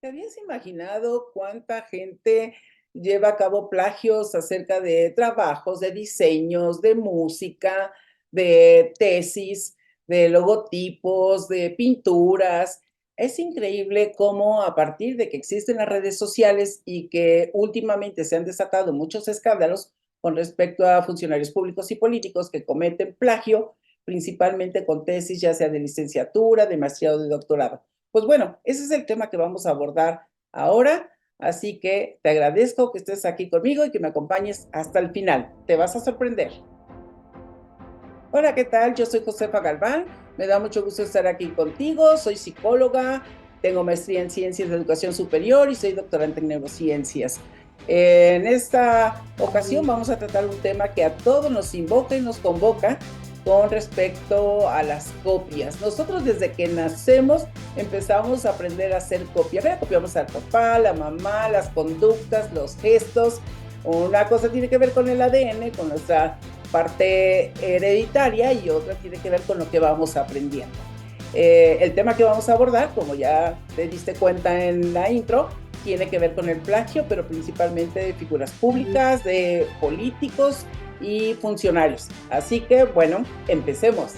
¿Te habías imaginado cuánta gente lleva a cabo plagios acerca de trabajos, de diseños, de música, de tesis, de logotipos, de pinturas? Es increíble cómo a partir de que existen las redes sociales y que últimamente se han desatado muchos escándalos con respecto a funcionarios públicos y políticos que cometen plagio, principalmente con tesis, ya sea de licenciatura, de maestría o de doctorado. Pues bueno, ese es el tema que vamos a abordar ahora, así que te agradezco que estés aquí conmigo y que me acompañes hasta el final. Te vas a sorprender. Hola, ¿qué tal? Yo soy Josefa Galván. Me da mucho gusto estar aquí contigo. Soy psicóloga, tengo maestría en ciencias de educación superior y soy doctorante en neurociencias. En esta ocasión vamos a tratar un tema que a todos nos invoca y nos convoca con respecto a las copias. Nosotros desde que nacemos empezamos a aprender a hacer copia. Copiamos al papá, la mamá, las conductas, los gestos. Una cosa tiene que ver con el ADN, con nuestra parte hereditaria, y otra tiene que ver con lo que vamos aprendiendo. El tema que vamos a abordar, como ya te diste cuenta en la intro, tiene que ver con el plagio, pero principalmente de figuras públicas, de políticos y funcionarios. Así que, bueno, empecemos.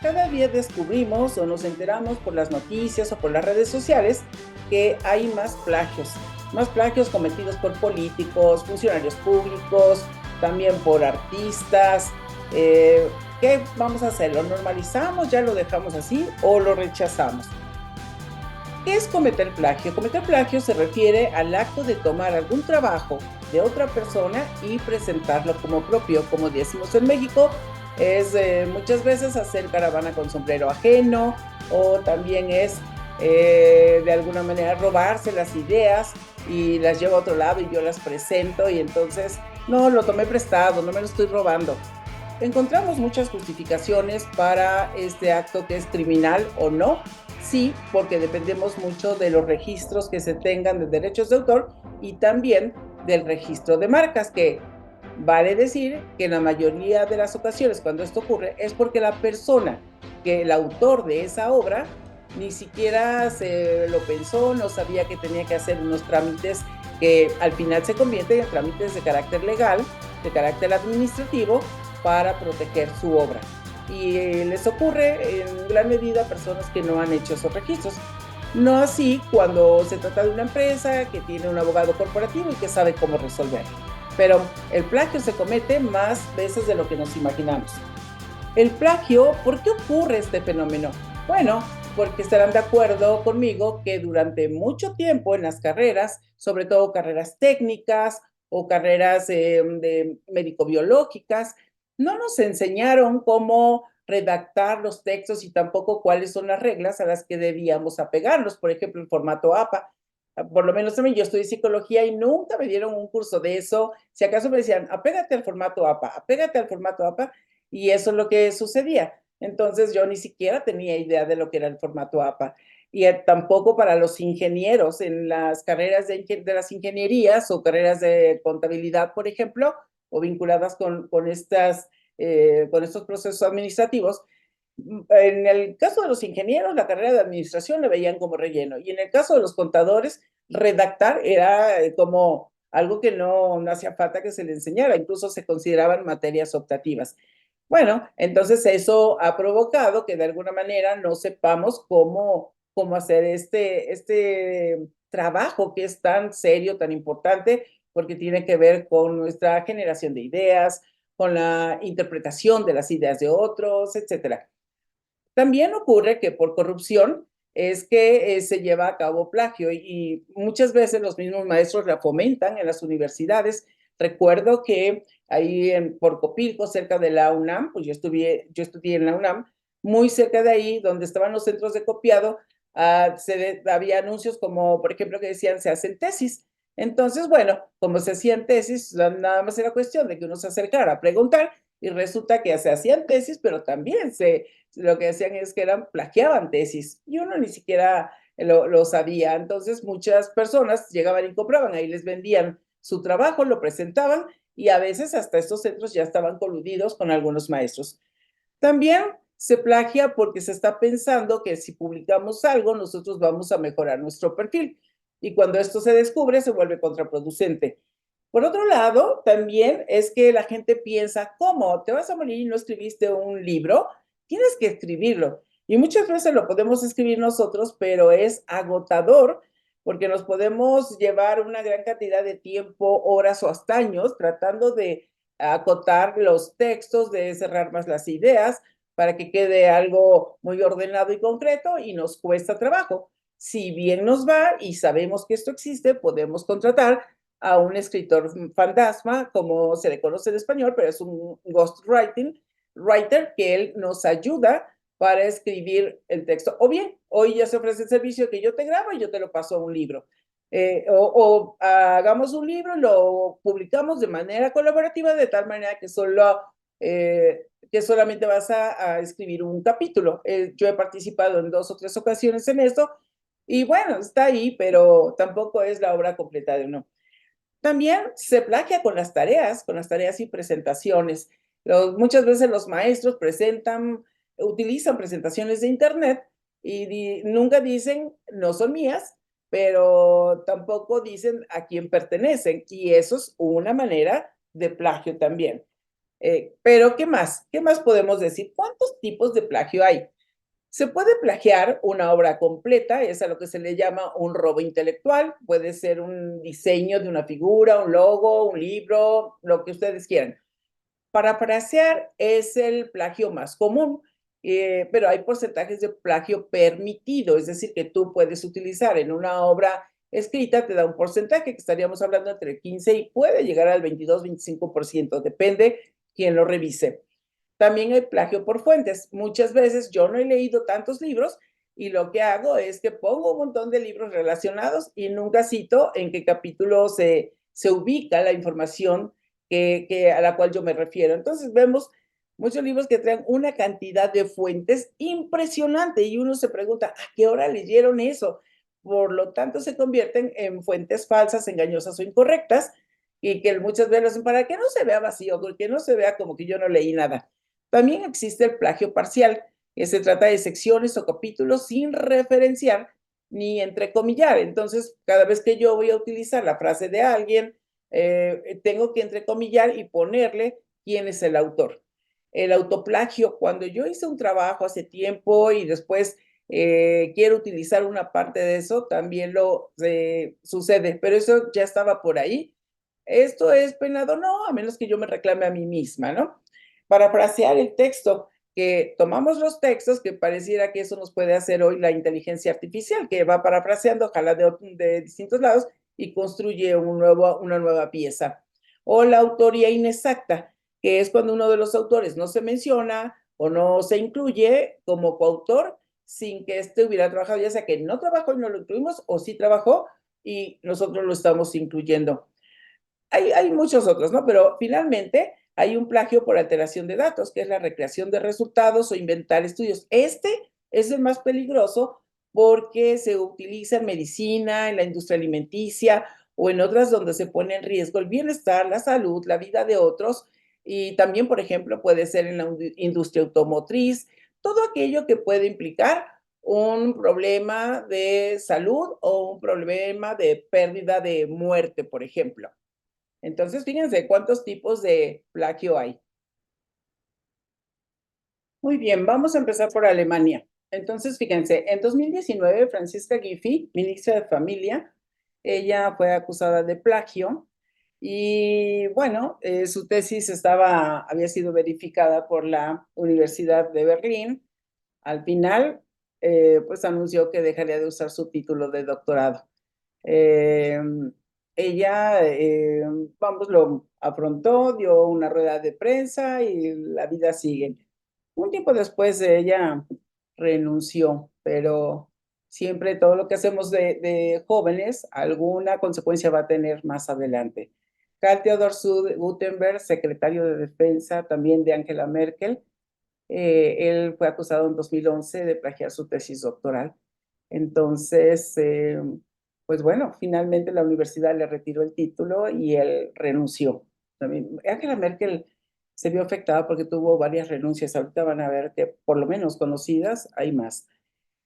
Cada día descubrimos o nos enteramos por las noticias o por las redes sociales que hay más plagios cometidos por políticos, funcionarios públicos, también por artistas. ¿Qué vamos a hacer? ¿Lo normalizamos, ya lo dejamos así o lo rechazamos? ¿Qué es cometer plagio? Cometer plagio se refiere al acto de tomar algún trabajo de otra persona y presentarlo como propio. Como decimos en México, es muchas veces hacer caravana con sombrero ajeno, o también es de alguna manera robarse las ideas y las llevo a otro lado y yo las presento, y entonces no, lo tomé prestado, no me lo estoy robando. Encontramos muchas justificaciones para este acto, que es criminal o no. Sí, porque dependemos mucho de los registros que se tengan de derechos de autor y también del registro de marcas, que vale decir que en la mayoría de las ocasiones cuando esto ocurre es porque la persona, que el autor de esa obra, ni siquiera se lo pensó, no sabía que tenía que hacer unos trámites que al final se convierten en trámites de carácter legal, de carácter administrativo, para proteger su obra. Y les ocurre en gran medida a personas que no han hecho esos registros. No así cuando se trata de una empresa que tiene un abogado corporativo y que sabe cómo resolverlo. Pero el plagio se comete más veces de lo que nos imaginamos. El plagio, ¿por qué ocurre este fenómeno? Bueno, porque estarán de acuerdo conmigo que durante mucho tiempo en las carreras, sobre todo carreras técnicas o carreras de médico-biológicas, no nos enseñaron cómo redactar los textos y tampoco cuáles son las reglas a las que debíamos apegarnos. Por ejemplo, el formato APA. Por lo menos también yo estudié psicología y nunca me dieron un curso de eso. Si acaso me decían, apégate al formato APA, apégate al formato APA, y eso es lo que sucedía. Entonces yo ni siquiera tenía idea de lo que era el formato APA. Y tampoco para los ingenieros en las carreras de las ingenierías o carreras de contabilidad, por ejemplo, o vinculadas con estos procesos administrativos. En el caso de los ingenieros, la carrera de administración la veían como relleno. Y en el caso de los contadores, redactar era como algo que no hacía falta que se le enseñara. Incluso se consideraban materias optativas. Bueno, entonces eso ha provocado que de alguna manera no sepamos cómo hacer este trabajo que es tan serio, tan importante, porque tiene que ver con nuestra generación de ideas, con la interpretación de las ideas de otros, etcétera. También ocurre que por corrupción es que se lleva a cabo plagio, y muchas veces los mismos maestros la fomentan en las universidades. Recuerdo que ahí en Porcopilco, cerca de la UNAM, pues yo estudié en la UNAM, muy cerca de ahí, donde estaban los centros de copiado, había anuncios como, por ejemplo, que decían, se hacen tesis. Entonces, bueno, como se hacían tesis, nada más era cuestión de que uno se acercara a preguntar, y resulta que se hacían tesis, pero también lo que decían es que plagiaban tesis, y uno ni siquiera lo sabía. Entonces muchas personas llegaban y compraban, ahí les vendían su trabajo, lo presentaban, y a veces hasta estos centros ya estaban coludidos con algunos maestros. También Se plagia porque se está pensando que si publicamos algo, nosotros vamos a mejorar nuestro perfil. Y cuando esto se descubre, se vuelve contraproducente. Por otro lado, también es que la gente piensa, ¿cómo? ¿Te vas a morir y no escribiste un libro? Tienes que escribirlo. Y muchas veces lo podemos escribir nosotros, pero es agotador porque nos podemos llevar una gran cantidad de tiempo, horas o hasta años tratando de acotar los textos, de cerrar más las ideas para que quede algo muy ordenado y concreto y nos cuesta trabajo. Si bien nos va y sabemos que esto existe, podemos contratar a un escritor fantasma, como se le conoce en español, pero es un ghostwriting writer que él nos ayuda para escribir el texto. O bien, hoy ya se ofrece el servicio que yo te grabo y yo te lo paso a un libro. O hagamos un libro y lo publicamos de manera colaborativa, de tal manera que solamente vas a escribir un capítulo. Yo he participado en 2 o 3 ocasiones en esto y bueno, está ahí, pero tampoco es la obra completa de uno. También se plagia con las tareas y presentaciones. Muchas veces los maestros utilizan presentaciones de internet y nunca dicen, no son mías, pero tampoco dicen a quién pertenecen. Y eso es una manera de plagio también. Pero, ¿qué más? ¿Qué más podemos decir? ¿Cuántos tipos de plagio hay? Se puede plagiar una obra completa, es a lo que se le llama un robo intelectual, puede ser un diseño de una figura, un logo, un libro, lo que ustedes quieran. Parafrasear es el plagio más común, pero hay porcentajes de plagio permitido, es decir, que tú puedes utilizar en una obra escrita, te da un porcentaje que estaríamos hablando entre el 15 y puede llegar al 22-25%, depende quién lo revise. También hay plagio por fuentes. Muchas veces yo no he leído tantos libros y lo que hago es que pongo un montón de libros relacionados y nunca cito en qué capítulo se ubica la información a la cual yo me refiero. Entonces vemos muchos libros que traen una cantidad de fuentes impresionante y uno se pregunta, ¿a qué hora leyeron eso? Por lo tanto, se convierten en fuentes falsas, engañosas o incorrectas y que muchas veces para que no se vea vacío, porque no se vea como que yo no leí nada. También existe el plagio parcial, que se trata de secciones o capítulos sin referenciar ni entrecomillar. Entonces, cada vez que yo voy a utilizar la frase de alguien, tengo que entrecomillar y ponerle quién es el autor. El autoplagio, cuando yo hice un trabajo hace tiempo y después quiero utilizar una parte de eso, también lo sucede, pero eso ya estaba por ahí. ¿Esto es penado? No, a menos que yo me reclame a mí misma, ¿no? Parafrasear el texto, que tomamos los textos, que pareciera que eso nos puede hacer hoy la inteligencia artificial, que va parafraseando, ojalá de distintos lados, y construye una nueva pieza. O la autoría inexacta, que es cuando uno de los autores no se menciona o no se incluye como coautor sin que éste hubiera trabajado, ya sea que no trabajó y no lo incluimos, o sí trabajó y nosotros lo estamos incluyendo. Hay muchos otros, ¿no? Pero finalmente hay un plagio por alteración de datos, que es la recreación de resultados o inventar estudios. Este es el más peligroso porque se utiliza en medicina, en la industria alimenticia o en otras donde se pone en riesgo el bienestar, la salud, la vida de otros. Y también, por ejemplo, puede ser en la industria automotriz, todo aquello que puede implicar un problema de salud o un problema de pérdida de muerte, por ejemplo. Entonces, fíjense cuántos tipos de plagio hay. Muy bien, vamos a empezar por Alemania. Entonces, fíjense, en 2019, Franziska Giffey, ministra de Familia, ella fue acusada de plagio y bueno, su tesis había sido verificada por la Universidad de Berlín. Al final, pues anunció que dejaría de usar su título de doctorado. Eh, Ella, vamos, lo afrontó, dio una rueda de prensa y la vida sigue. Un tiempo después ella renunció, pero siempre todo lo que hacemos de jóvenes, alguna consecuencia va a tener más adelante. Karl Theodor Gutenberg, secretario de Defensa también de Angela Merkel, él fue acusado en 2011 de plagiar su tesis doctoral. Entonces, pues bueno, finalmente la universidad le retiró el título y él renunció. También, Angela Merkel se vio afectada porque tuvo varias renuncias. Ahorita van a ver que por lo menos conocidas hay más.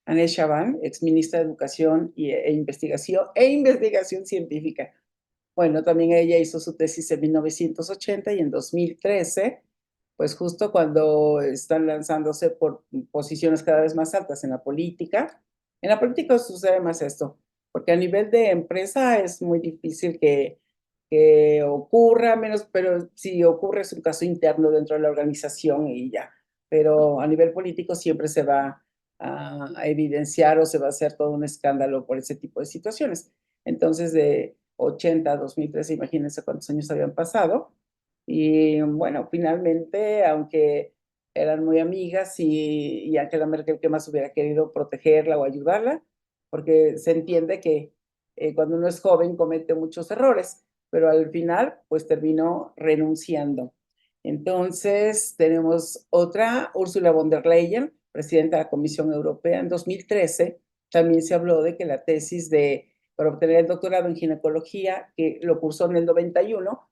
Anel Chaban, exministra de Educación e Investigación Científica. Bueno, también ella hizo su tesis en 1980 y en 2013, pues justo cuando están lanzándose por posiciones cada vez más altas en la política. En la política sucede más esto, porque a nivel de empresa es muy difícil que ocurra, menos, pero si ocurre es un caso interno dentro de la organización y ya. Pero a nivel político siempre se va a evidenciar o se va a hacer todo un escándalo por ese tipo de situaciones. Entonces, de 80 a 2013, imagínense cuántos años habían pasado. Y bueno, finalmente, aunque eran muy amigas y Angela Merkel que más hubiera querido protegerla o ayudarla, porque se entiende que cuando uno es joven comete muchos errores, pero al final pues terminó renunciando. Entonces tenemos otra, Ursula von der Leyen, presidenta de la Comisión Europea. En 2013 también se habló de que la tesis para obtener el doctorado en ginecología, que lo cursó en el 91,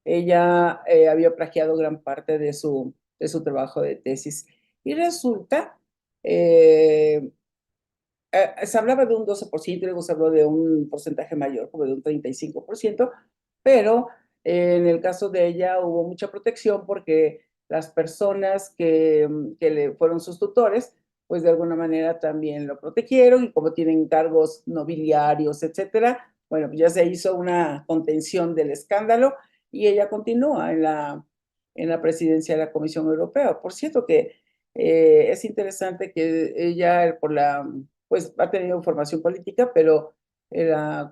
ella había plagiado gran parte de su trabajo de tesis. Y resulta, eh, se hablaba de un 12%, luego se habló de un porcentaje mayor, como de un 35%, pero en el caso de ella hubo mucha protección porque las personas que le fueron sus tutores, pues de alguna manera también lo protegieron y como tienen cargos nobiliarios, etcétera, bueno, pues ya se hizo una contención del escándalo y ella continúa en la presidencia de la Comisión Europea. Por cierto que es interesante que ella, pues ha tenido formación política, pero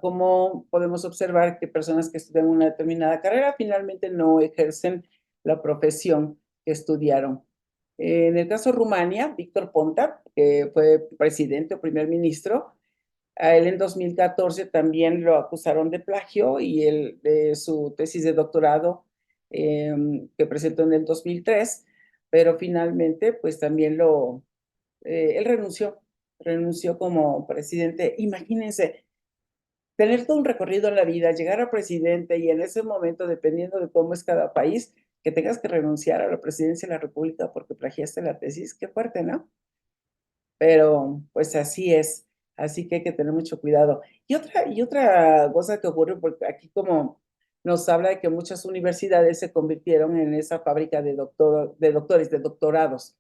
cómo podemos observar que personas que estudian una determinada carrera finalmente no ejercen la profesión que estudiaron. En el caso de Rumania, Víctor Ponta, que fue presidente o primer ministro, a él en 2014 también lo acusaron de plagio y de su tesis de doctorado que presentó en el 2003, pero finalmente pues también él renunció como presidente. Imagínense, tener todo un recorrido en la vida, llegar a presidente y en ese momento, dependiendo de cómo es cada país, que tengas que renunciar a la presidencia de la República porque plagiaste la tesis, qué fuerte, ¿no? Pero pues así es, así que hay que tener mucho cuidado. Y otra cosa que ocurre, porque aquí como nos habla de que muchas universidades se convirtieron en esa fábrica de doctores, de doctorados.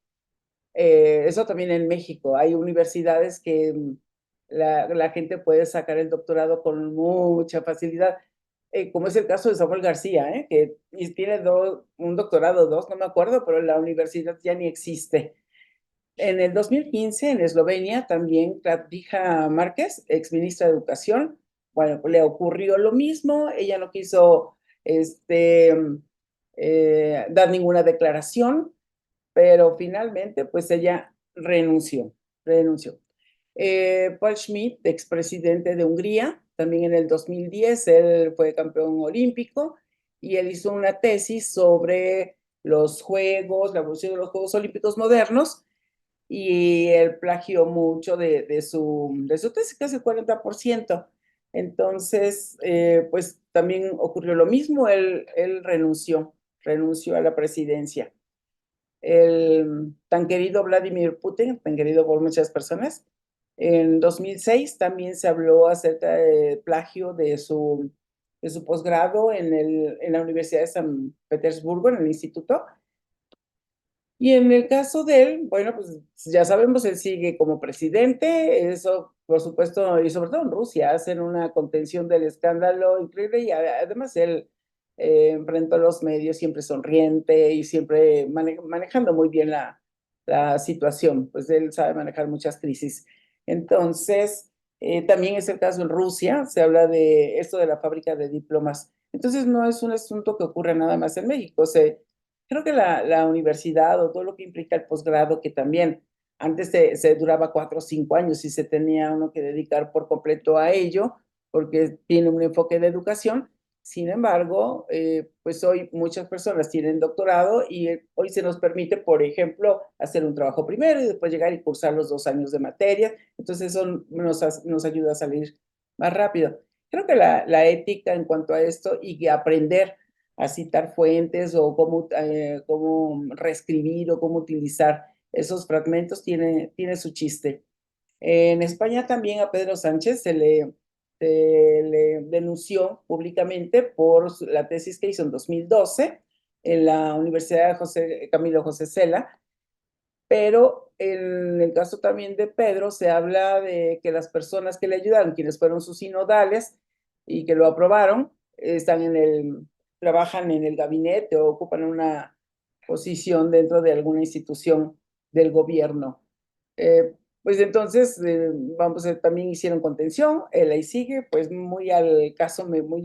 Eso también en México. Hay universidades que la gente puede sacar el doctorado con mucha facilidad, como es el caso de Samuel García, que tiene un doctorado, dos, no me acuerdo, pero la universidad ya ni existe. En el 2015, en Eslovenia, también Klatija Márquez, exministra de Educación, bueno, le ocurrió lo mismo, ella no quiso dar ninguna declaración, pero finalmente, pues ella renunció. Paul Schmidt, expresidente de Hungría, también en el 2010, él fue campeón olímpico y él hizo una tesis sobre la evolución de los Juegos Olímpicos modernos y él plagió mucho de su tesis, casi el 40%. Entonces, pues también ocurrió lo mismo, él renunció a la presidencia. El tan querido Vladimir Putin, tan querido por muchas personas, en 2006 también se habló acerca de plagio de su posgrado en la Universidad de San Petersburgo, en el instituto, y en el caso de él, bueno, pues ya sabemos, él sigue como presidente, eso por supuesto, y sobre todo en Rusia, hacen una contención del escándalo increíble y además él enfrentó a los medios siempre sonriente y siempre manejando muy bien la situación, pues él sabe manejar muchas crisis. Entonces, también es el caso en Rusia, se habla de esto de la fábrica de diplomas. Entonces, no es un asunto que ocurre nada más en México, creo que la universidad o todo lo que implica el posgrado, que también antes se duraba 4 o 5 años y se tenía uno que dedicar por completo a ello, porque tiene un enfoque de educación. Sin embargo, pues hoy muchas personas tienen doctorado y hoy se nos permite, por ejemplo, hacer un trabajo primero y después llegar y cursar los 2 años de materia. Entonces eso nos ayuda a salir más rápido. Creo que la ética en cuanto a esto y aprender a citar fuentes o cómo reescribir o cómo utilizar esos fragmentos, tiene su chiste. En España también a Pedro Sánchez se le denunció públicamente por la tesis que hizo en 2012 en la Universidad Camilo José Cela, pero en el caso también de Pedro se habla de que las personas que le ayudaron, quienes fueron sus sinodales y que lo aprobaron, trabajan en el gabinete o ocupan una posición dentro de alguna institución del gobierno. Pues entonces, vamos, también hicieron contención, él ahí sigue, pues muy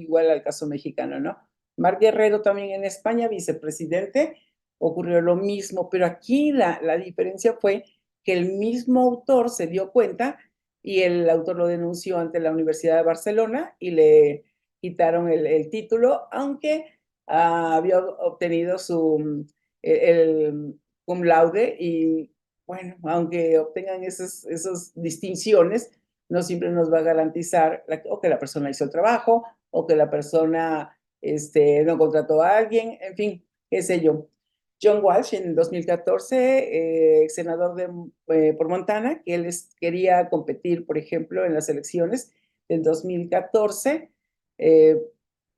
igual al caso mexicano, ¿no? Mar Guerrero también en España, vicepresidente, ocurrió lo mismo, pero aquí la diferencia fue que el mismo autor se dio cuenta y el autor lo denunció ante la Universidad de Barcelona y le quitaron el título, aunque había obtenido el cum laude y bueno, aunque obtengan esas distinciones, no siempre nos va a garantizar o que la persona hizo el trabajo o que la persona no contrató a alguien, en fin, qué sé yo. John Walsh en 2014, senador por Montana, que él quería competir, por ejemplo, en las elecciones del 2014,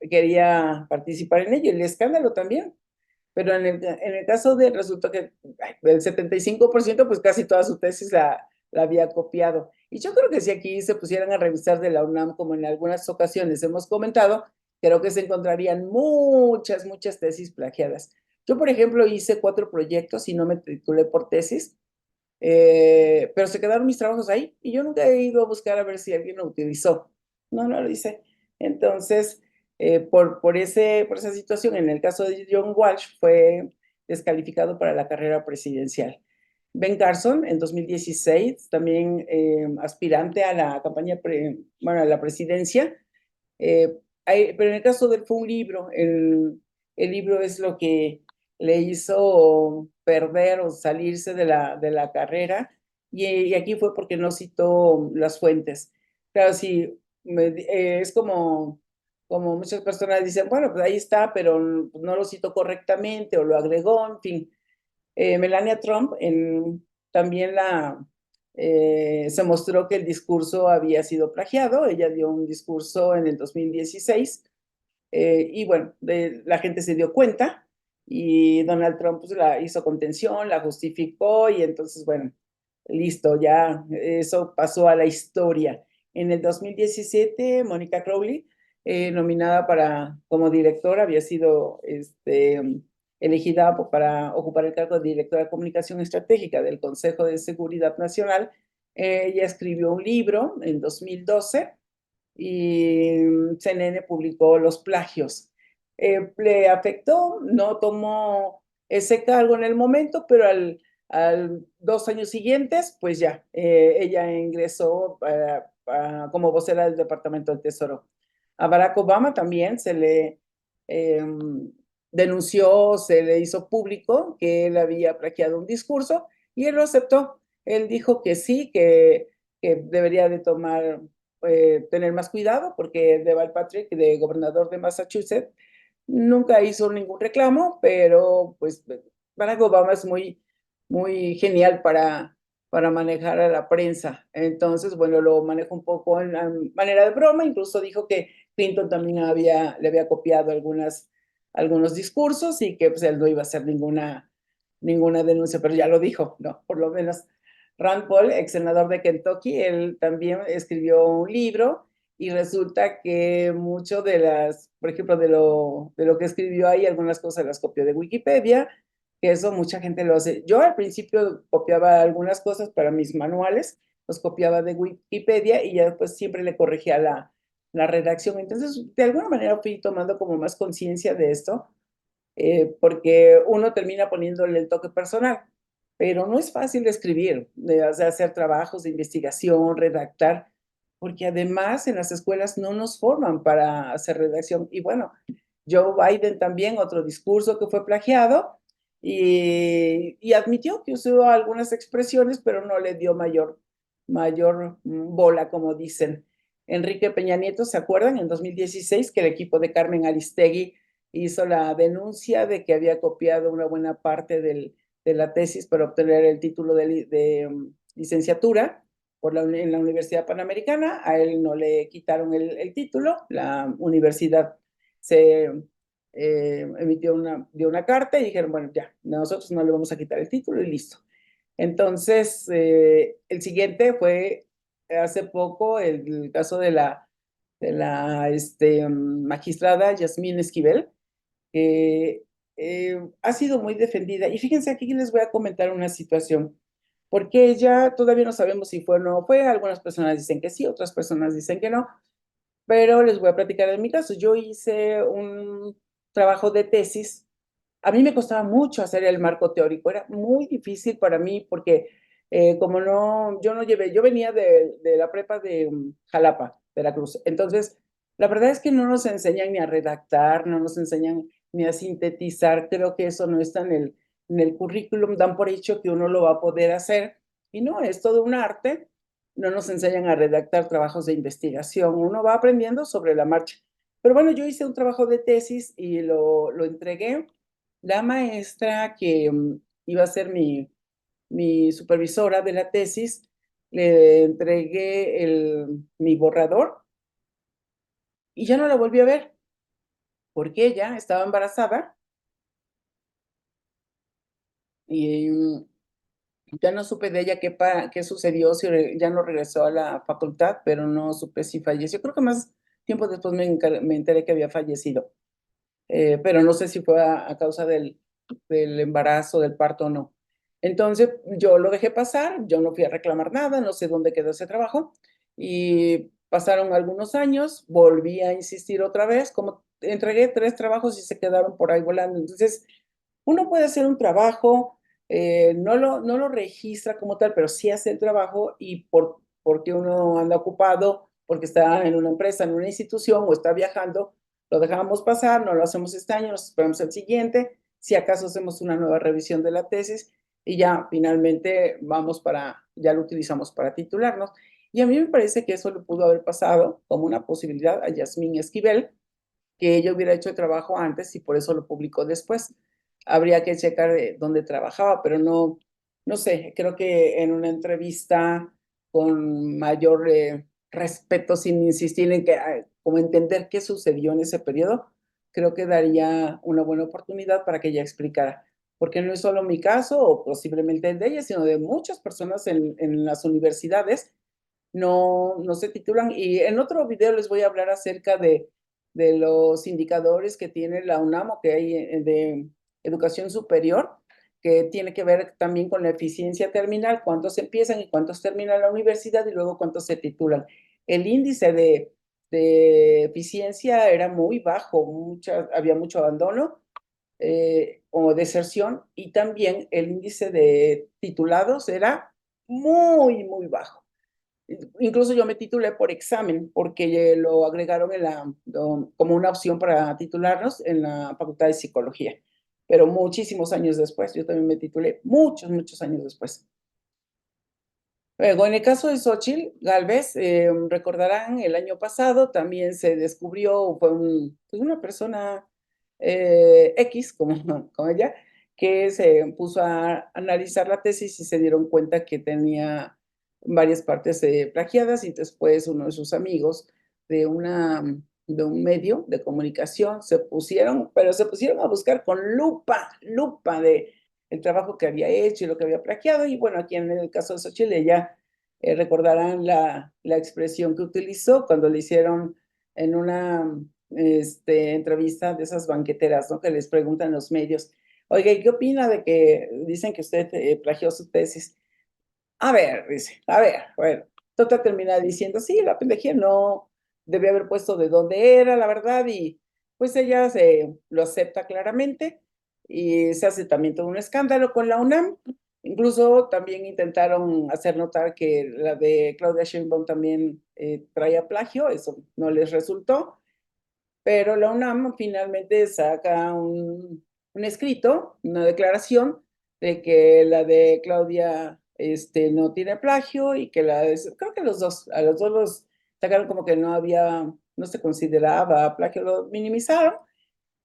quería participar en ello, el escándalo también, pero en el caso de, resultó que el 75%, pues casi toda su tesis la había copiado. Y yo creo que si aquí se pusieran a revisar de la UNAM, como en algunas ocasiones hemos comentado, creo que se encontrarían muchas tesis plagiadas. Yo, por ejemplo, hice 4 proyectos y no me titulé por tesis, pero se quedaron mis trabajos ahí y yo nunca he ido a buscar a ver si alguien lo utilizó. No lo hice. Entonces, por esa situación, en el caso de John Walsh, fue descalificado para la carrera presidencial. Ben Carson, en 2016, también aspirante a la campaña, a la presidencia, pero en el caso de él fue un libro, el libro es lo que le hizo perder o salirse de la carrera, y aquí fue porque no citó las fuentes. Claro, sí, es como muchas personas dicen, bueno, pues ahí está, pero no lo citó correctamente o lo agregó, en fin. Melania Trump también se mostró que el discurso había sido plagiado. Ella dio un discurso en el 2016 y bueno, la gente se dio cuenta y Donald Trump pues, la hizo contención, la justificó y entonces, bueno, listo, ya eso pasó a la historia. En el 2017, Mónica Crowley, nominada como directora, había sido elegida para ocupar el cargo de directora de comunicación estratégica del Consejo de Seguridad Nacional. Ella escribió un libro en 2012 y CNN publicó los plagios. Le afectó, no tomó ese cargo en el momento, pero al 2 años siguientes, pues ya, ella ingresó como vocera del Departamento del Tesoro. A Barack Obama también se le denunció, se le hizo público que él había plagiado un discurso y él lo aceptó. Él dijo que sí, que debería de tener más cuidado porque Deval Patrick, de gobernador de Massachusetts, nunca hizo ningún reclamo, pero pues Barack Obama es muy genial para manejar a la prensa. Entonces, bueno, lo manejó un poco en la manera de broma, incluso dijo que Clinton también le había copiado algunos discursos y que pues él no iba a hacer ninguna denuncia, pero ya lo dijo, ¿no? Por lo menos Rand Paul, ex senador de Kentucky, él también escribió un libro y resulta que mucho por ejemplo, de lo que escribió ahí, algunas cosas las copió de Wikipedia, que eso mucha gente lo hace. Yo al principio copiaba algunas cosas para mis manuales, los copiaba de Wikipedia y ya después siempre le corregía la redacción. Entonces, de alguna manera fui tomando como más conciencia de esto, porque uno termina poniéndole el toque personal, pero no es fácil de escribir, de hacer trabajos de investigación, redactar, porque además en las escuelas no nos forman para hacer redacción. Y bueno, Joe Biden también, otro discurso que fue plagiado, y admitió que usó algunas expresiones, pero no le dio mayor bola, como dicen. Enrique Peña Nieto, ¿se acuerdan? En 2016 que el equipo de Carmen Aristegui hizo la denuncia de que había copiado una buena parte de la tesis para obtener el título de licenciatura en la Universidad Panamericana. A él no le quitaron el título, la universidad se dio una carta y dijeron, bueno, ya, nosotros no le vamos a quitar el título y listo. Entonces, el siguiente fue hace poco el caso de la magistrada Yasmín Esquivel, que ha sido muy defendida. Y fíjense, aquí les voy a comentar una situación, porque ella todavía no sabemos si fue o no fue. Algunas personas dicen que sí, otras personas dicen que no, pero les voy a platicar en mi caso. Yo hice un trabajo de tesis. A mí me costaba mucho hacer el marco teórico, era muy difícil para mí porque como no, yo no llevé, yo venía de la prepa de Jalapa, Veracruz. Entonces, la verdad es que no nos enseñan ni a redactar, no nos enseñan ni a sintetizar. Creo que eso no está en el currículum, dan por hecho que uno lo va a poder hacer y no, es todo un arte. No nos enseñan a redactar trabajos de investigación, uno va aprendiendo sobre la marcha. Pero bueno, yo hice un trabajo de tesis y lo entregué. La maestra que iba a ser mi supervisora de la tesis, le entregué mi borrador y ya no la volví a ver porque ella estaba embarazada y ya no supe de ella qué sucedió, si ya no regresó a la facultad, pero no supe si falleció. Creo que más tiempo después me enteré que había fallecido. Pero no sé si fue a causa del embarazo, del parto o no. Entonces yo lo dejé pasar, yo no fui a reclamar nada, no sé dónde quedó ese trabajo y pasaron algunos años, volví a insistir otra vez, como entregué 3 trabajos y se quedaron por ahí volando. Entonces uno puede hacer un trabajo, no lo registra como tal, pero sí hace el trabajo y porque uno anda ocupado, porque está en una empresa, en una institución o está viajando, lo dejamos pasar, no lo hacemos este año, nos esperamos el siguiente, si acaso hacemos una nueva revisión de la tesis y ya finalmente ya lo utilizamos para titularnos. Y a mí me parece que eso le pudo haber pasado como una posibilidad a Yasmín Esquivel, que ella hubiera hecho el trabajo antes y por eso lo publicó después. Habría que checar dónde trabajaba, pero no sé, creo que en una entrevista con mayor respeto, sin insistir en como entender qué sucedió en ese periodo, creo que daría una buena oportunidad para que ella explicara. Porque no es solo mi caso o posiblemente el de ella, sino de muchas personas en las universidades no se titulan. Y en otro video les voy a hablar acerca de los indicadores que tiene la UNAM o que hay de educación superior, que tiene que ver también con la eficiencia terminal, cuántos empiezan y cuántos terminan la universidad y luego cuántos se titulan. El índice de eficiencia era muy bajo, había mucho abandono o deserción, y también el índice de titulados era muy, muy bajo. Incluso yo me titulé por examen, porque lo agregaron como una opción para titularnos en la Facultad de Psicología, pero muchísimos años después. Yo también me titulé muchos, muchos años después. Luego, en el caso de Xochitl Gálvez, recordarán, el año pasado también se descubrió, fue pues una persona X, como ella, que se puso a analizar la tesis y se dieron cuenta que tenía varias partes plagiadas, y después uno de sus amigos de, una, de un medio de comunicación pero se pusieron a buscar con lupa, lupa de el trabajo que había hecho y lo que había plagiado. Y bueno, aquí en el caso de Xochitl, ella recordarán la expresión que utilizó cuando le hicieron en una entrevista de esas banqueteras, ¿no? Que les preguntan los medios, oiga, ¿y qué opina de que dicen que usted plagió su tesis? A ver, dice, a ver, bueno, Tota termina diciendo, sí, la pendejía no, debía haber puesto de dónde era, la verdad, y pues ella lo acepta claramente y se hace también todo un escándalo con la UNAM. Incluso también intentaron hacer notar que la de Claudia Sheinbaum también traía plagio, eso no les resultó, pero la UNAM finalmente saca un escrito, una declaración de que la de Claudia no tiene plagio y que creo que a los dos los sacaron como que no se consideraba plagio, lo minimizaron,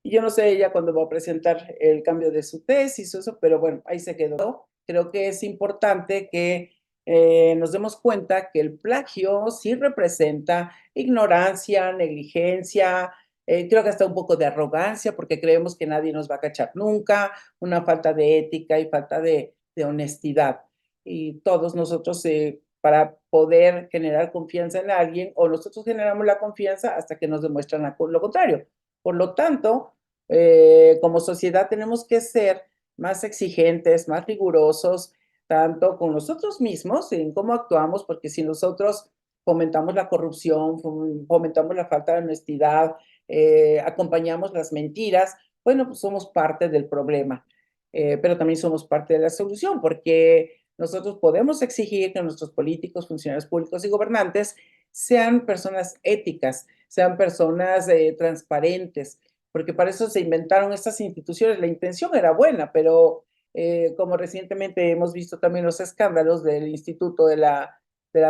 Y yo no sé ella cuándo va a presentar el cambio de su tesis o eso, pero bueno, ahí se quedó. Creo que es importante que nos demos cuenta que el plagio sí representa ignorancia, negligencia, creo que hasta un poco de arrogancia, porque creemos que nadie nos va a cachar nunca, una falta de ética y falta de honestidad. Y todos nosotros, para poder generar confianza en alguien, o nosotros generamos la confianza hasta que nos demuestran lo contrario. Por lo tanto, como sociedad tenemos que ser más exigentes, más rigurosos, tanto con nosotros mismos en cómo actuamos, porque si nosotros fomentamos la corrupción, fomentamos la falta de honestidad, acompañamos las mentiras, bueno, pues somos parte del problema, pero también somos parte de la solución, porque nosotros podemos exigir que nuestros políticos, funcionarios públicos y gobernantes sean personas éticas, sean personas transparentes, porque para eso se inventaron estas instituciones. La intención era buena, pero como recientemente hemos visto también los escándalos del Instituto de la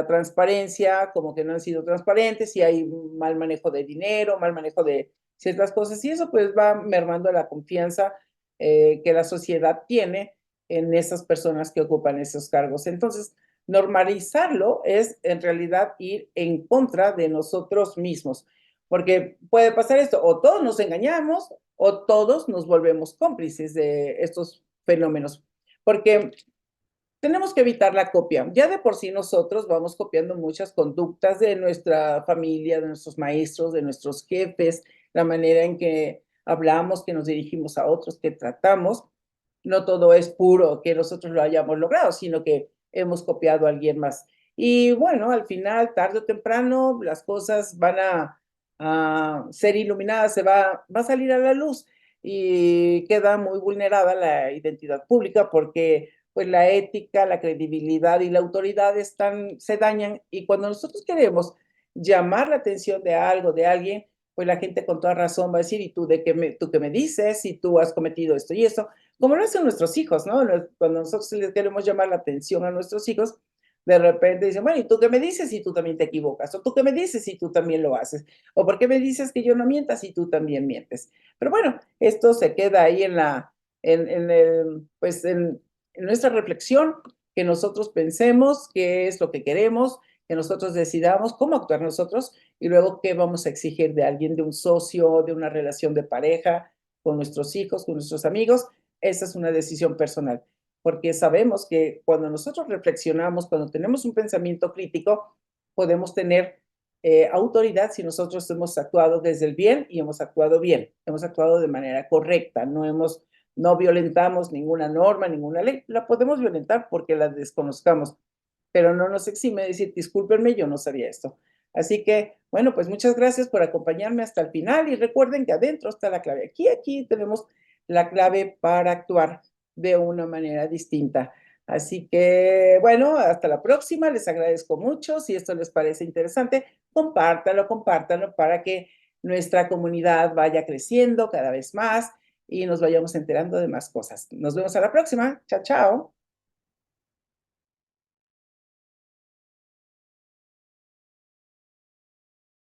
Transparencia, como que no han sido transparentes y hay mal manejo de dinero, mal manejo de ciertas cosas, y eso pues va mermando la confianza que la sociedad tiene en esas personas que ocupan esos cargos. Entonces, normalizarlo es en realidad ir en contra de nosotros mismos, porque puede pasar esto, o todos nos engañamos o todos nos volvemos cómplices de estos fenómenos, porque tenemos que evitar la copia. Ya de por sí nosotros vamos copiando muchas conductas de nuestra familia, de nuestros maestros, de nuestros jefes, la manera en que hablamos, que nos dirigimos a otros, que tratamos. No todo es puro que nosotros lo hayamos logrado, sino que hemos copiado a alguien más. Y bueno, al final, tarde o temprano, las cosas van a ser iluminadas, va a salir a la luz y queda muy vulnerada la identidad pública porque pues la ética, la credibilidad y la autoridad se dañan, y cuando nosotros queremos llamar la atención de algo, de alguien, pues la gente con toda razón va a decir, ¿y tú qué me dices? Si tú has cometido esto y eso, como lo hacen nuestros hijos, ¿no? Cuando nosotros les queremos llamar la atención a nuestros hijos, de repente dicen, bueno, ¿y tú qué me dices si tú también te equivocas? ¿O tú qué me dices si tú también lo haces? ¿O por qué me dices que yo no mienta si tú también mientes? Pero bueno, esto se queda ahí en el, pues en nuestra reflexión, que nosotros pensemos qué es lo que queremos, que nosotros decidamos cómo actuar nosotros y luego qué vamos a exigir de alguien, de un socio, de una relación de pareja, con nuestros hijos, con nuestros amigos. Esa es una decisión personal, porque sabemos que cuando nosotros reflexionamos, cuando tenemos un pensamiento crítico, podemos tener autoridad si nosotros hemos actuado desde el bien y hemos actuado bien, hemos actuado de manera correcta, no violentamos ninguna norma, ninguna ley. La podemos violentar porque la desconozcamos, pero no nos exime de decir, discúlpenme, yo no sabía esto. Así que, bueno, pues muchas gracias por acompañarme hasta el final y recuerden que adentro está la clave. Aquí tenemos la clave para actuar de una manera distinta. Así que, bueno, hasta la próxima. Les agradezco mucho. Si esto les parece interesante, compártanlo para que nuestra comunidad vaya creciendo cada vez más y nos vayamos enterando de más cosas. Nos vemos a la próxima. Chao, chao.